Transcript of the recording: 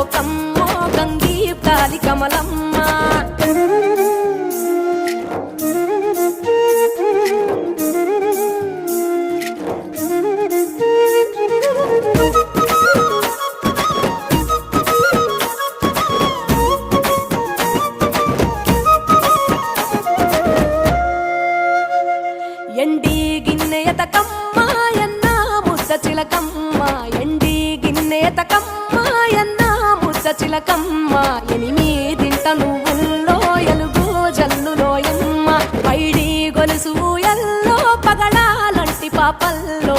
లోకమ్మో గంగీ కాలి కమలమ్మ ఎండి గిన్నెయతకమ్మ ఎన్న ముద్ద చిలకమ్మ ఎండి గిన్నెయతకమ్మ ఎన్న ముద్ద చిలకమ్మ ఎనిమిదింట నువ్వుల్లో ఎలుగు జల్లులోయమ్మ పైడి గొలుసు ఎల్లో పగడాలంటి పాపల్లో